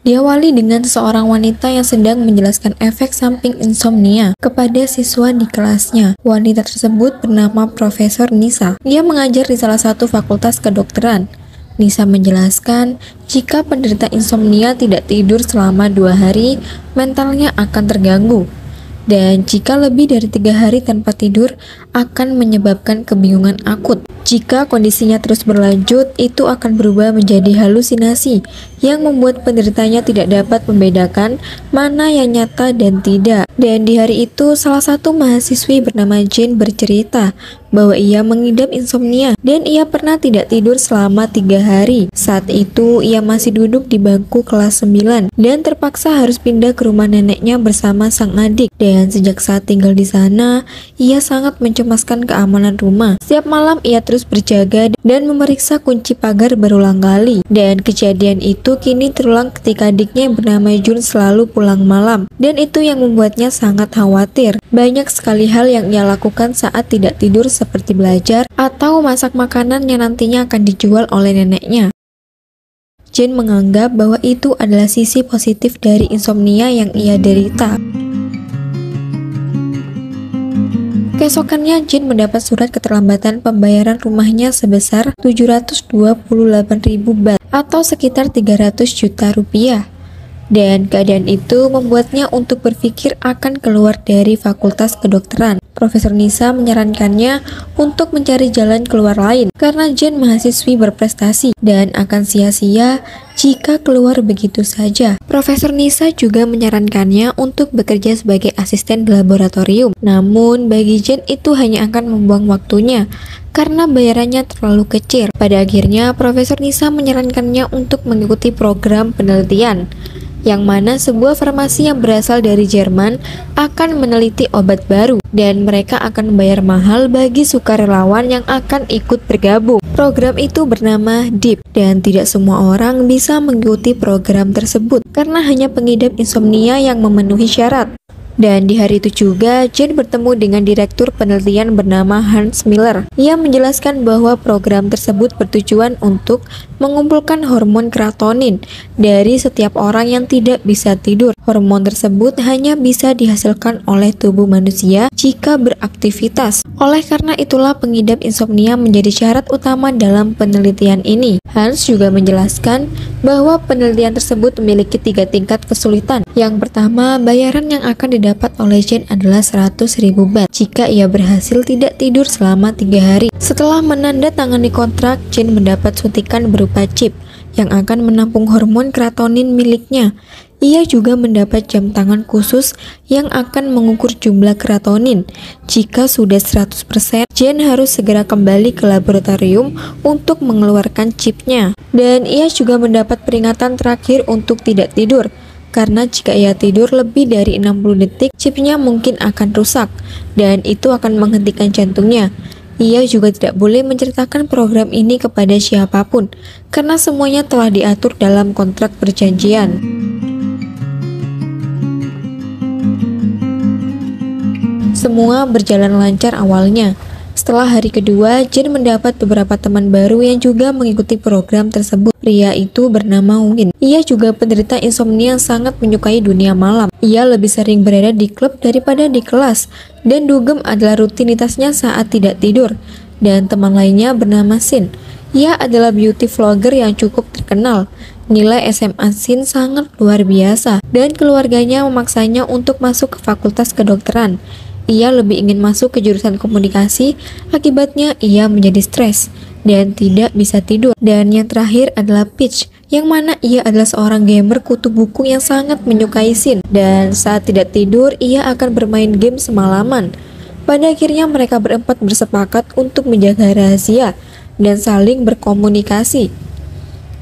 Diawali dengan seorang wanita yang sedang menjelaskan efek samping insomnia kepada siswa di kelasnya. Wanita tersebut bernama Profesor Nisa. Ia mengajar di salah satu fakultas kedokteran. Nisa menjelaskan, jika penderita insomnia tidak tidur selama 2 hari, mentalnya akan terganggu. Dan jika lebih dari 3 hari tanpa tidur, akan menyebabkan kebingungan akut. Jika kondisinya terus berlanjut, itu akan berubah menjadi halusinasi yang membuat penderitanya tidak dapat membedakan mana yang nyata dan tidak. Dan di hari itu, salah satu mahasiswi bernama Jane bercerita bahwa ia mengidap insomnia dan ia pernah tidak tidur selama 3 hari. Saat itu, ia masih duduk di bangku kelas 9 dan terpaksa harus pindah ke rumah neneknya bersama sang adik. Dan sejak saat tinggal di sana, ia sangat mencemaskan keamanan rumah. Setiap malam ia terus berjaga dan memeriksa kunci pagar berulang kali. Dan kejadian itu kini terulang ketika adiknya yang bernama Jun selalu pulang malam. Dan itu yang membuatnya sangat khawatir. Banyak sekali hal yang ia lakukan saat tidak tidur seperti belajar atau masak makanan yang nantinya akan dijual oleh neneknya. Jane menganggap bahwa itu adalah sisi positif dari insomnia yang ia derita. Keesokannya, Jane mendapat surat keterlambatan pembayaran rumahnya sebesar 728.000 baht atau sekitar 300 juta rupiah. Dan keadaan itu membuatnya untuk berpikir akan keluar dari fakultas kedokteran. Profesor Nisa menyarankannya untuk mencari jalan keluar lain karena Jane mahasiswi berprestasi dan akan sia-sia jika keluar begitu saja. Profesor Nisa juga menyarankannya untuk bekerja sebagai asisten di laboratorium. Namun bagi Jane itu hanya akan membuang waktunya karena bayarannya terlalu kecil. Pada akhirnya Profesor Nisa menyarankannya untuk mengikuti program penelitian, yang mana sebuah farmasi yang berasal dari Jerman akan meneliti obat baru dan mereka akan membayar mahal bagi sukarelawan yang akan ikut bergabung. Program itu bernama DEEP dan tidak semua orang bisa mengikuti program tersebut karena hanya pengidap insomnia yang memenuhi syarat. Dan di hari itu juga, Jane bertemu dengan direktur penelitian bernama Hans Miller. Ia menjelaskan bahwa program tersebut bertujuan untuk mengumpulkan hormon kreatinin dari setiap orang yang tidak bisa tidur. Hormon tersebut hanya bisa dihasilkan oleh tubuh manusia jika beraktivitas. Oleh karena itulah pengidap insomnia menjadi syarat utama dalam penelitian ini. Hans juga menjelaskan bahwa penelitian tersebut memiliki 3 tingkat kesulitan. Yang pertama, bayaran yang akan didapat oleh Jane adalah 100.000 baht jika ia berhasil tidak tidur selama 3 hari. Setelah menandatangani kontrak, Jane mendapat suntikan berupa chip yang akan menampung hormon kreatinin miliknya. Ia juga mendapat jam tangan khusus yang akan mengukur jumlah kreatinin. Jika sudah 100%, Jane harus segera kembali ke laboratorium untuk mengeluarkan chipnya. Dan ia juga mendapat peringatan terakhir untuk tidak tidur, karena jika ia tidur lebih dari 60 detik, chipnya mungkin akan rusak, dan itu akan menghentikan jantungnya. Ia juga tidak boleh menceritakan program ini kepada siapapun, karena semuanya telah diatur dalam kontrak perjanjian. Semua berjalan lancar awalnya. Setelah hari kedua, Jane mendapat beberapa teman baru yang juga mengikuti program tersebut. Pria itu bernama Win. Ia juga penderita insomnia yang sangat menyukai dunia malam. Ia lebih sering berada di klub daripada di kelas, dan dugem adalah rutinitasnya saat tidak tidur. Dan teman lainnya bernama Sin. Ia adalah beauty vlogger yang cukup terkenal. Nilai SMA Sin sangat luar biasa, dan keluarganya memaksanya untuk masuk ke fakultas kedokteran. Ia lebih ingin masuk ke jurusan komunikasi, akibatnya ia menjadi stres dan tidak bisa tidur. Dan yang terakhir adalah Peach, yang mana ia adalah seorang gamer kutu buku yang sangat menyukai Sin. Dan saat tidak tidur, ia akan bermain game semalaman. Pada akhirnya mereka berempat bersepakat untuk menjaga rahasia dan saling berkomunikasi.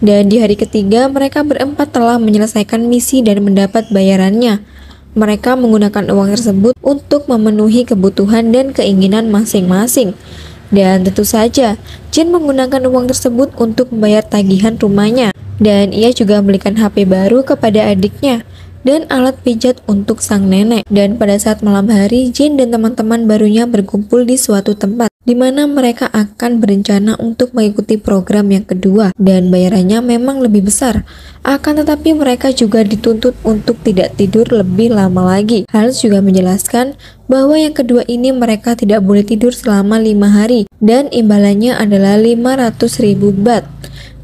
Dan di hari ketiga, mereka berempat telah menyelesaikan misi dan mendapat bayarannya. Mereka menggunakan uang tersebut untuk memenuhi kebutuhan dan keinginan masing-masing. Dan tentu saja, Jane menggunakan uang tersebut untuk membayar tagihan rumahnya. Dan ia juga membelikan HP baru kepada adiknya. dan alat pijat untuk sang nenek. Dan pada saat malam hari, Jin dan teman-teman barunya berkumpul di suatu tempat di mana mereka akan berencana untuk mengikuti program yang kedua, dan bayarannya memang lebih besar. Akan tetapi mereka juga dituntut untuk tidak tidur lebih lama lagi. Hans juga menjelaskan bahwa yang kedua ini mereka tidak boleh tidur selama 5 hari dan imbalannya adalah 500.000 baht.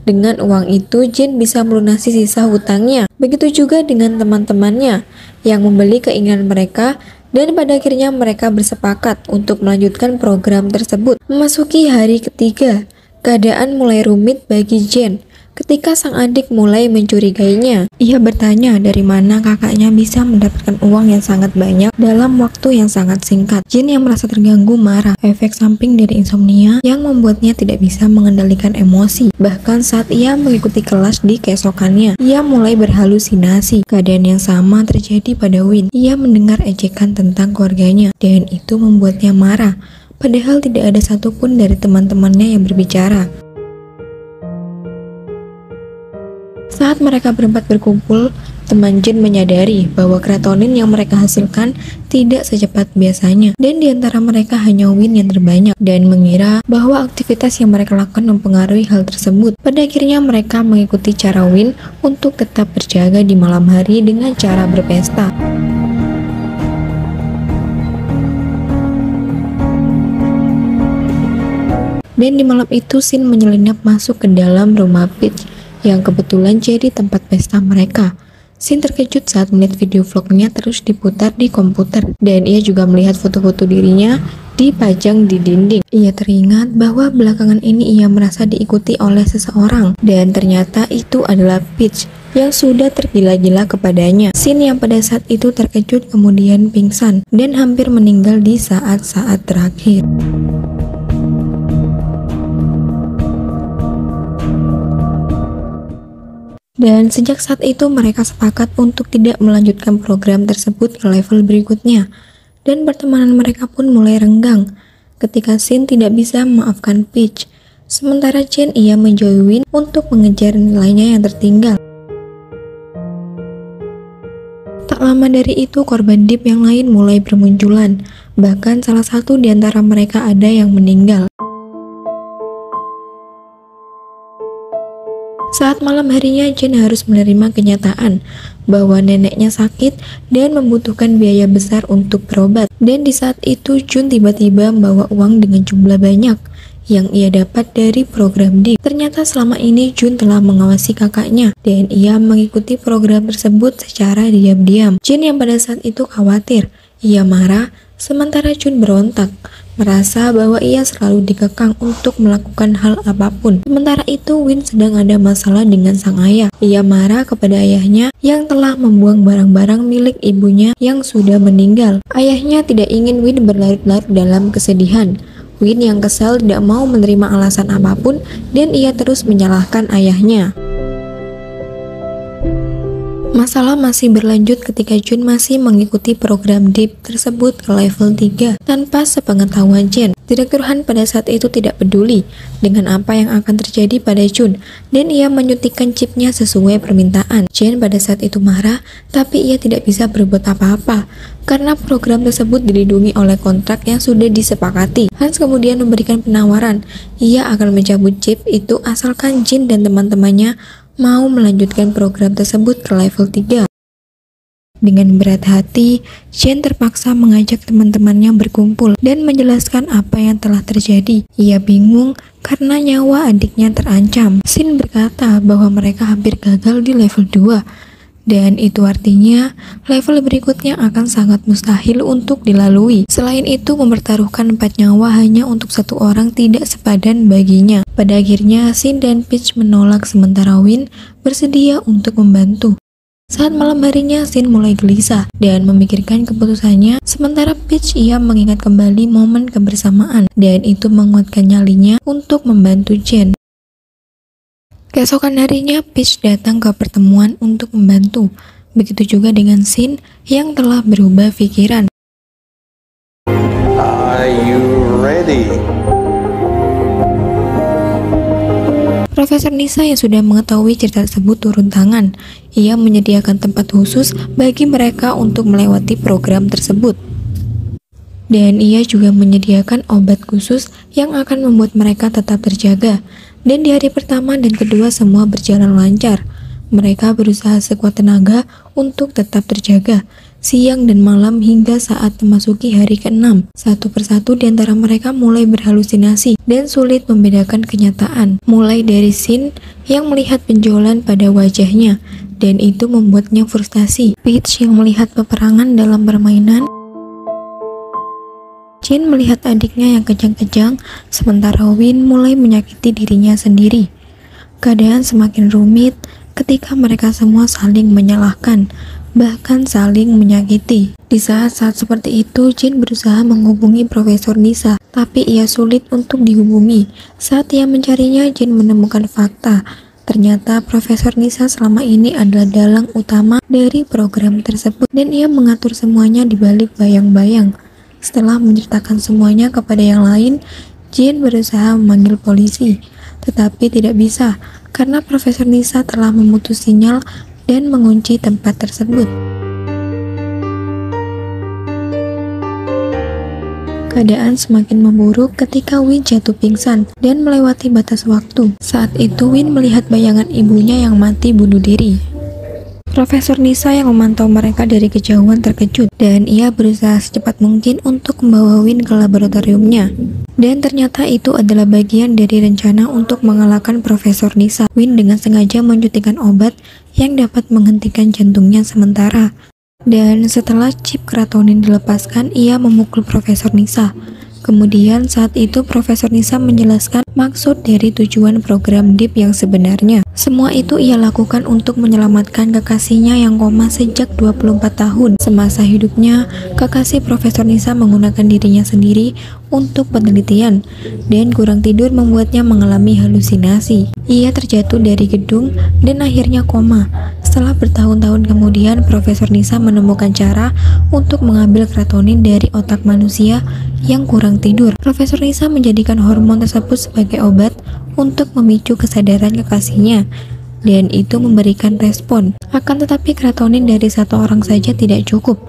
Dengan uang itu, Jin bisa melunasi sisa hutangnya. Begitu juga dengan teman-temannya yang membeli keinginan mereka, dan pada akhirnya mereka bersepakat untuk melanjutkan program tersebut. Memasuki hari ketiga, keadaan mulai rumit bagi Jin ketika sang adik mulai mencurigainya. Ia bertanya dari mana kakaknya bisa mendapatkan uang yang sangat banyak dalam waktu yang sangat singkat. Jin yang merasa terganggu marah. Efek samping dari insomnia yang membuatnya tidak bisa mengendalikan emosi. Bahkan saat ia mengikuti kelas di keesokannya, ia mulai berhalusinasi. Keadaan yang sama terjadi pada Win. Ia mendengar ejekan tentang keluarganya dan itu membuatnya marah. Padahal tidak ada satupun dari teman-temannya yang berbicara. Saat mereka berempat berkumpul, teman Jin menyadari bahwa kreatonin yang mereka hasilkan tidak secepat biasanya, dan di antara mereka hanya Win yang terbanyak, dan mengira bahwa aktivitas yang mereka lakukan mempengaruhi hal tersebut. Pada akhirnya mereka mengikuti cara Win untuk tetap berjaga di malam hari dengan cara berpesta. Dan di malam itu Sin menyelinap masuk ke dalam rumah Peach yang kebetulan jadi tempat pesta mereka. Sin terkejut saat melihat video vlognya terus diputar di komputer, dan ia juga melihat foto-foto dirinya dipajang di dinding. Ia teringat bahwa belakangan ini ia merasa diikuti oleh seseorang, dan ternyata itu adalah Peach yang sudah tergila-gila kepadanya. Sin yang pada saat itu terkejut kemudian pingsan dan hampir meninggal di saat-saat terakhir. Dan sejak saat itu mereka sepakat untuk tidak melanjutkan program tersebut ke level berikutnya. Dan pertemanan mereka pun mulai renggang ketika Sin tidak bisa memaafkan Peach. Sementara Chen ia menjauhi Win untuk mengejar nilainya yang tertinggal. Tak lama dari itu korban deep yang lain mulai bermunculan. Bahkan salah satu di antara mereka ada yang meninggal. Saat malam harinya, Jin harus menerima kenyataan bahwa neneknya sakit dan membutuhkan biaya besar untuk berobat. Dan di saat itu, Jun tiba-tiba membawa uang dengan jumlah banyak yang ia dapat dari program DIP. Ternyata selama ini Jun telah mengawasi kakaknya dan ia mengikuti program tersebut secara diam-diam. Jin yang pada saat itu khawatir, ia marah, sementara Jun berontak, merasa bahwa ia selalu dikekang untuk melakukan hal apapun. Sementara itu Win sedang ada masalah dengan sang ayah. Ia marah kepada ayahnya yang telah membuang barang-barang milik ibunya yang sudah meninggal. Ayahnya tidak ingin Win berlarut-larut dalam kesedihan. Win yang kesal tidak mau menerima alasan apapun dan ia terus menyalahkan ayahnya. Masalah masih berlanjut ketika Jun masih mengikuti program DIP tersebut ke level 3 tanpa sepengetahuan Jen. Direktur Han pada saat itu tidak peduli dengan apa yang akan terjadi pada Jun dan ia menyuntikkan chipnya sesuai permintaan. Jen pada saat itu marah, tapi ia tidak bisa berbuat apa-apa karena program tersebut dilindungi oleh kontrak yang sudah disepakati. Hans kemudian memberikan penawaran, ia akan mencabut chip itu asalkan Jin dan teman-temannya mau melanjutkan program tersebut ke level 3. Dengan berat hati, Chen terpaksa mengajak teman-temannya berkumpul dan menjelaskan apa yang telah terjadi. Ia bingung karena nyawa adiknya terancam. Sin berkata bahwa mereka hampir gagal di level 2. Dan itu artinya level berikutnya akan sangat mustahil untuk dilalui. Selain itu, mempertaruhkan 4 nyawa hanya untuk 1 orang tidak sepadan baginya. Pada akhirnya, Sin dan Peach menolak sementara Win bersedia untuk membantu. Saat malam harinya, Sin mulai gelisah dan memikirkan keputusannya, sementara Peach ia mengingat kembali momen kebersamaan dan itu menguatkan nyalinya untuk membantu Jen. Keesokan harinya, Peach datang ke pertemuan untuk membantu. Begitu juga dengan Sin yang telah berubah pikiran. Are you ready? Profesor Nisa yang sudah mengetahui cerita tersebut turun tangan. Ia menyediakan tempat khusus bagi mereka untuk melewati program tersebut. Dan ia juga menyediakan obat khusus yang akan membuat mereka tetap terjaga. Dan di hari pertama dan kedua semua berjalan lancar. Mereka berusaha sekuat tenaga untuk tetap terjaga, siang dan malam hingga saat memasuki hari ke-6. Satu persatu di antara mereka mulai berhalusinasi dan sulit membedakan kenyataan. Mulai dari Shin yang melihat penjualan pada wajahnya, dan itu membuatnya frustasi. Peach yang melihat peperangan dalam permainan. Jin melihat adiknya yang kejang-kejang, sementara Win mulai menyakiti dirinya sendiri. Keadaan semakin rumit ketika mereka semua saling menyalahkan, bahkan saling menyakiti. Di saat-saat seperti itu, Jin berusaha menghubungi Profesor Nisa, tapi ia sulit untuk dihubungi. Saat ia mencarinya, Jin menemukan fakta. Ternyata Profesor Nisa selama ini adalah dalang utama dari program tersebut, dan ia mengatur semuanya di balik bayang-bayang. Setelah menceritakan semuanya kepada yang lain, Jin berusaha memanggil polisi, tetapi tidak bisa karena Profesor Nisa telah memutus sinyal dan mengunci tempat tersebut. Keadaan semakin memburuk ketika Win jatuh pingsan dan melewati batas waktu. Saat itu Win melihat bayangan ibunya yang mati bunuh diri. Profesor Nisa yang memantau mereka dari kejauhan terkejut, dan ia berusaha secepat mungkin untuk membawa Win ke laboratoriumnya. Dan ternyata itu adalah bagian dari rencana untuk mengalahkan Profesor Nisa. Win dengan sengaja menyuntikkan obat yang dapat menghentikan jantungnya sementara. Dan setelah chip keratonin dilepaskan, ia memukul Profesor Nisa. Kemudian saat itu Profesor Nisa menjelaskan maksud dari tujuan program DIP yang sebenarnya. Semua itu ia lakukan untuk menyelamatkan kekasihnya yang koma sejak 24 tahun. Semasa hidupnya, kekasih Profesor Nisa menggunakan dirinya sendiri untuk penelitian, dan kurang tidur membuatnya mengalami halusinasi. Ia terjatuh dari gedung dan akhirnya koma. Setelah bertahun-tahun kemudian, Profesor Nisa menemukan cara untuk mengambil keratonin dari otak manusia yang kurang tidur. Profesor Nisa menjadikan hormon tersebut sebagai obat untuk memicu kesadaran kekasihnya, dan itu memberikan respon. Akan tetapi keratonin dari satu orang saja tidak cukup.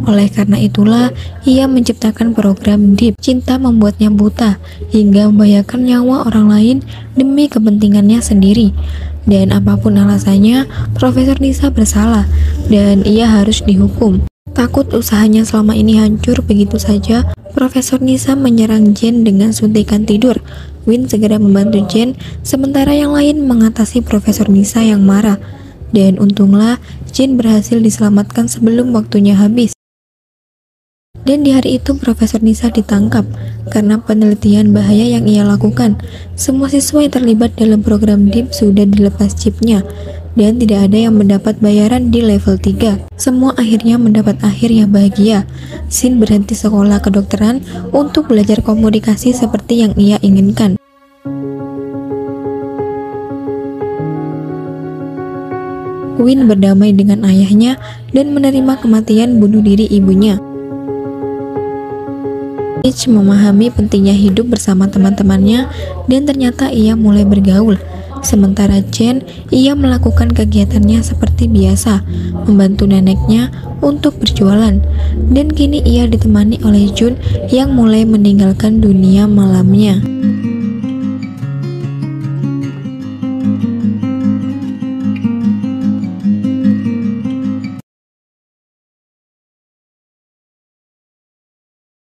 Oleh karena itulah, ia menciptakan program DIP. Cinta membuatnya buta, hingga membahayakan nyawa orang lain demi kepentingannya sendiri. Dan apapun alasannya, Profesor Nisa bersalah, dan ia harus dihukum. Takut usahanya selama ini hancur begitu saja, Profesor Nisa menyerang Jen dengan suntikan tidur. Win segera membantu Jen, sementara yang lain mengatasi Profesor Nisa yang marah. Dan untunglah, Jen berhasil diselamatkan sebelum waktunya habis. Dan di hari itu Profesor Nisa ditangkap karena penelitian bahaya yang ia lakukan. Semua siswa yang terlibat dalam program DIP sudah dilepas chipnya, dan tidak ada yang mendapat bayaran di level 3. Semua akhirnya mendapat akhir yang bahagia. Shin berhenti sekolah kedokteran untuk belajar komunikasi seperti yang ia inginkan. Win berdamai dengan ayahnya dan menerima kematian bunuh diri ibunya. Peach memahami pentingnya hidup bersama teman-temannya, dan ternyata ia mulai bergaul. Sementara Jen, ia melakukan kegiatannya seperti biasa, membantu neneknya untuk berjualan. Dan kini ia ditemani oleh Jun yang mulai meninggalkan dunia malamnya.